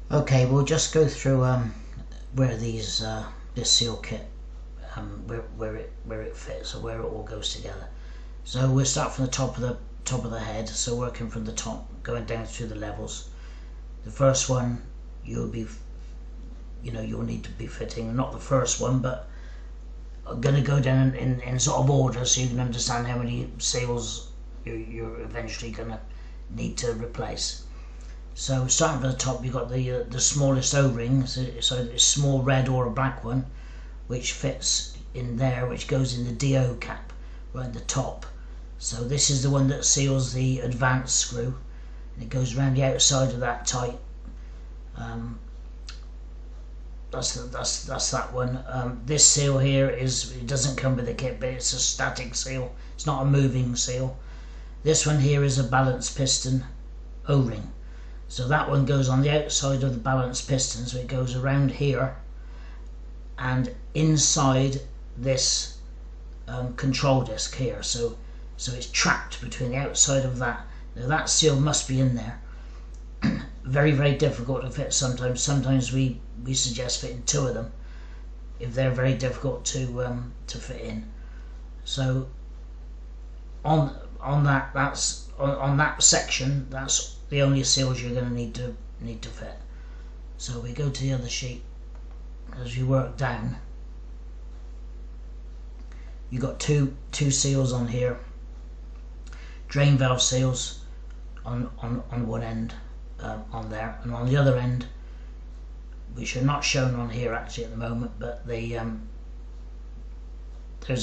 Okay, we'll just go through where these this seal kit where it fits, or where it all goes together. So we'll start from the top of the head. So working from the top, going down through the levels. The first one you'll need to be fitting. Not the first one, but I'm going to go down in sort of order so you can understand how many seals you're eventually going to need to replace. So starting from the top, you've got the smallest O-ring, so it's small red or a black one, which fits in there, which goes in the DO cap right at the top. So this is the one that seals the advanced screw, and it goes around the outside of that tight. That's that one. This seal here it doesn't come with a kit, but it's a static seal. It's not a moving seal. This one here is a balance piston O-ring. So that one goes on the outside of the balance piston, so it goes around here and inside this control disc here. So it's trapped between the outside of that. Now that seal must be in there. Very, very difficult to fit sometimes. Sometimes we suggest fitting two of them if they're very difficult to fit in. So on that section, that's the only seals you're going to need to fit. So we go to the other sheet. As you work down, you've got two seals on here, drain valve seals on one end, on there, and on the other end, which are not shown on here actually at the moment, but there's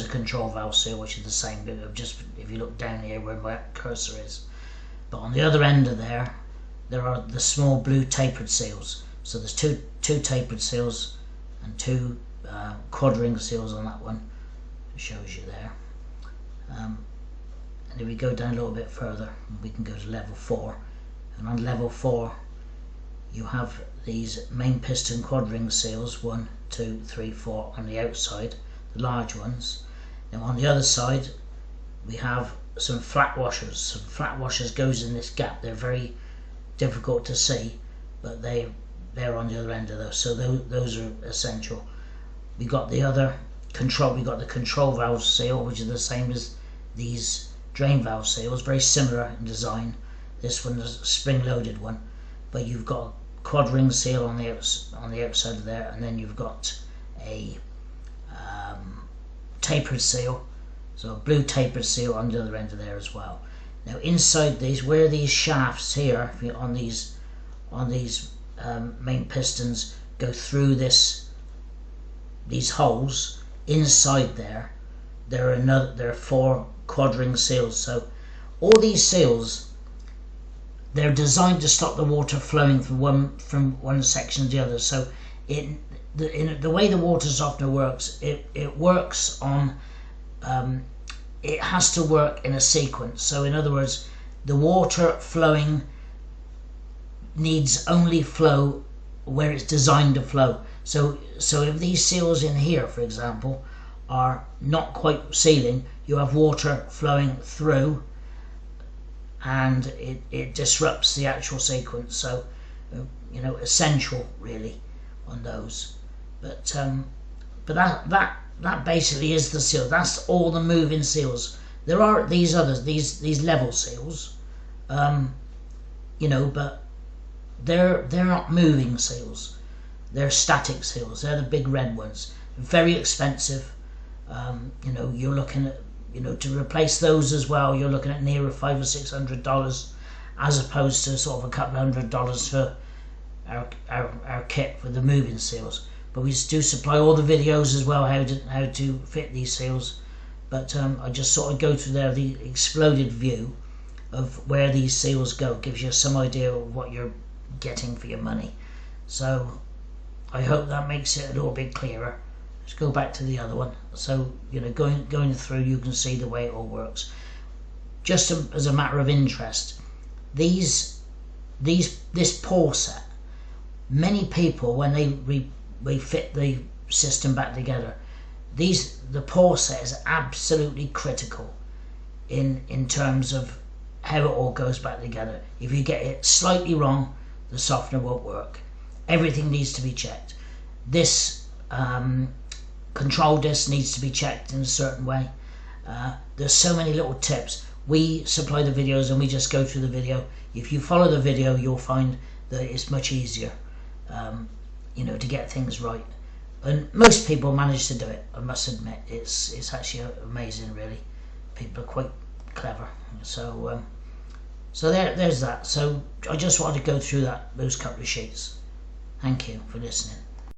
a control valve seal which is the same, but just if you look down here where my cursor is. But on the other end of there are the small blue tapered seals. So there's two tapered seals and two quad ring seals on that one. It shows you there. And if we go down a little bit further, we can go to level 4. And on level 4, you have these main piston quad ring seals, 1, 2, 3, 4 on the outside, the large ones. Now on the other side, we have some flat washers. Some flat washers goes in this gap. They're very difficult to see, but they're on the other end of those. So those are essential. We got the control valve seal, which is the same as these drain valve seals, very similar in design. This one is a spring-loaded one, but you've got a quad ring seal on the outside of there, and then you've got a tapered seal. So a blue tapered seal on the other end of there as well. Now inside these, where these shafts here on these main pistons go through these holes, inside there are 4 quad ring seals. So all these seals, they're designed to stop the water flowing from one section to the other. So in the way the water softener works, it works on it has to work in a sequence. So in other words, the water flowing needs only flow where it's designed to flow. So if these seals in here, for example, are not quite sealing, you have water flowing through and it disrupts the actual sequence. So essential really on those. But that basically is the seal. That's all the moving seals. There are these others, these level seals, but they're not moving seals. They're static seals. They're the big red ones. Very expensive. You're looking at to replace those as well. You're looking at nearer $500 or $600, as opposed to sort of a couple $100 for our kit with the moving seals. But we do supply all the videos as well how to fit these seals. But I just sort of go through there the exploded view of where these seals go. Gives you some idea of what you're getting for your money. So I hope that makes it a little bit clearer. Let's go back to the other one. So going through, you can see the way it all works. Just as a matter of interest, this pour set, many people when we fit the system back together, the pour set is absolutely critical in terms of how it all goes back together. If you get it slightly wrong, the softener won't work. everything needs to be checked. This control disc needs to be checked in a certain way. There's so many little tips. We supply the videos and we just go through the video. If you follow the video, you'll find that it's much easier, to get things right. And most people manage to do it, I must admit. It's actually amazing, really. People are quite clever. So there's that. So I just wanted to go through those couple of sheets. Thank you for listening.